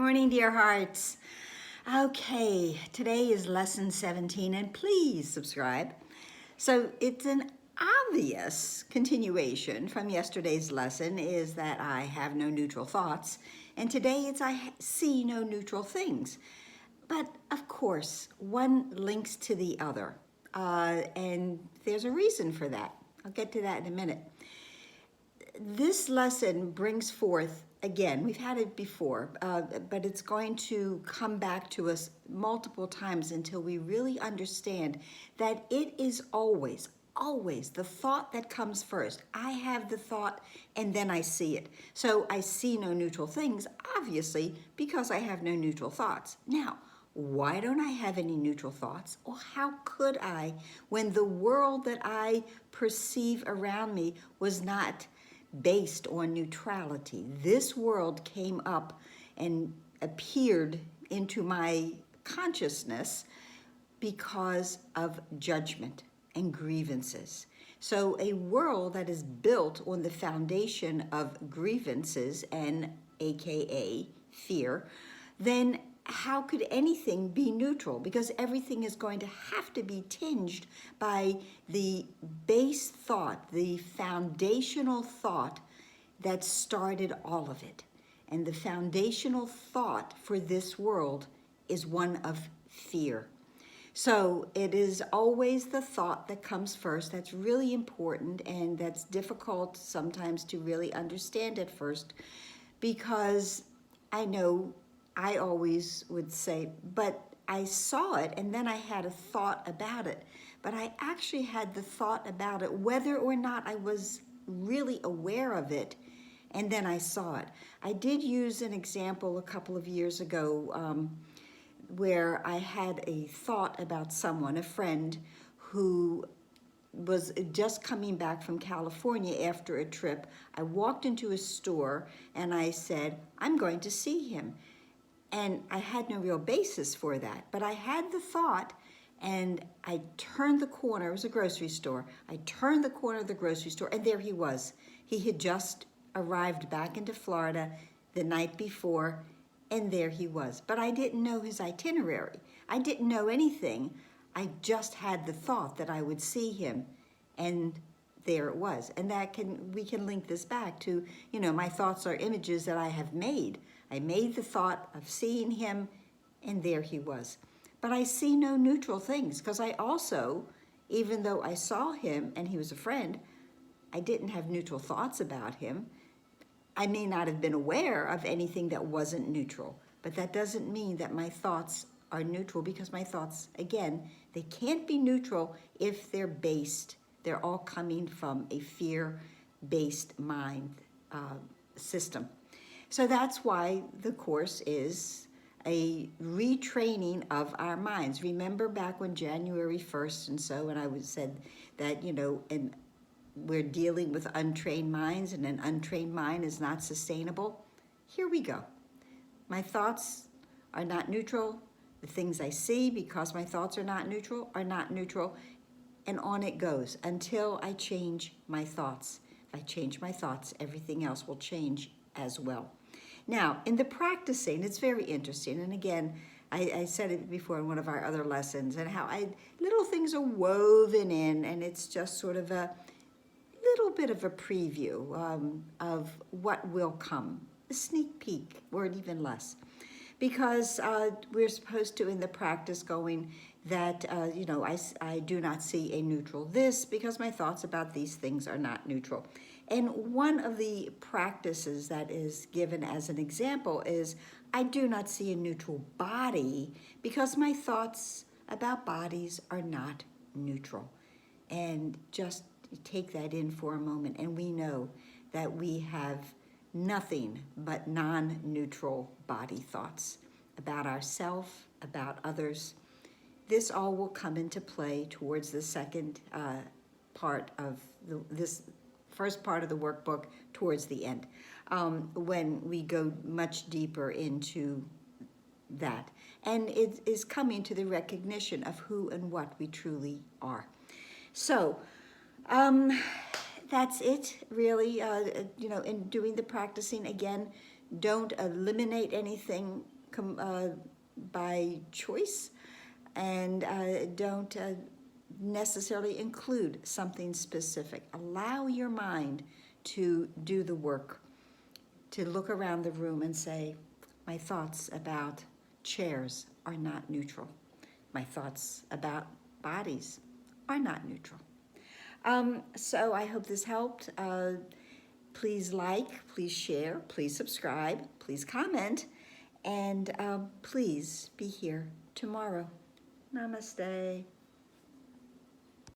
Morning, dear hearts. Okay, today is lesson 17, and please subscribe. So it's an obvious continuation from yesterday's lesson is that I have no neutral thoughts, and today it's I see no neutral things. But of course, one links to the other, and there's a reason for that. I'll get to that in a minute. This lesson brings forth, again, we've had it before, but it's going to come back to us multiple times until we really understand that it is always the thought that comes first. I have the thought and then I see it. So I see no neutral things, obviously, because I have no neutral thoughts. Now, why don't I have any neutral thoughts? Or how could I when the world that I perceive around me was not based on neutrality? This world came up and appeared into my consciousness because of judgment and grievances. So a world that is built on the foundation of grievances and AKA fear, then how could anything be neutral? Because everything is going to have to be tinged by the base thought, the foundational thought that started all of it. And the foundational thought for this world is one of fear. So it is always the thought that comes first. That's really important, and that's difficult sometimes to really understand at first, because I know I always would say, but I saw it and then I had a thought about it. But I actually had the thought about it whether or not I was really aware of it, and then I saw it. I did use an example a couple of years ago where I had a thought about someone, a friend, who was just coming back from California after a trip. I walked into a store and I said, I'm going to see him. And I had no real basis for that, but I had the thought, and I turned the corner. It was a grocery store. I turned the corner of the grocery store, and there he was. He had just arrived back into Florida the night before, and there he was. But I didn't know his itinerary. I didn't know anything. I just had the thought that I would see him, and there it was. And we can link this back to, my thoughts are images that I have made. I made the thought of seeing him, and there he was. But I see no neutral things, because I also, even though I saw him and he was a friend, I didn't have neutral thoughts about him. I may not have been aware of anything that wasn't neutral, but that doesn't mean that my thoughts are neutral, because my thoughts, again, they can't be neutral if they're all coming from a fear-based mind system. So that's why the course is a retraining of our minds. Remember back when January 1st and so, when I said that, and we're dealing with untrained minds, and an untrained mind is not sustainable? Here we go. My thoughts are not neutral. The things I see, because my thoughts are not neutral, and on it goes until I change my thoughts. If I change my thoughts, everything else will change as well. Now, in the practicing, it's very interesting. And again, I said it before in one of our other lessons, and how little things are woven in, and it's just sort of a little bit of a preview of what will come, a sneak peek, or even less. Because we're supposed to, in the practice, going that, I do not see a neutral this, because my thoughts about these things are not neutral. And one of the practices that is given as an example is, I do not see a neutral body, because my thoughts about bodies are not neutral. And just take that in for a moment, and we know that we have nothing but non-neutral body thoughts about ourselves, about others. This all will come into play towards the second part of this first part of the workbook, towards the end, when we go much deeper into that. And it is coming to the recognition of who and what we truly are. So, that's it, really. In doing the practicing, again, Don't eliminate anything by choice, and don't necessarily include something specific. Allow your mind to do the work, to look around the room and say, my thoughts about chairs are not neutral. My thoughts about bodies are not neutral. So I hope this helped. Please like, please share, please subscribe, please comment, and please be here tomorrow. Namaste.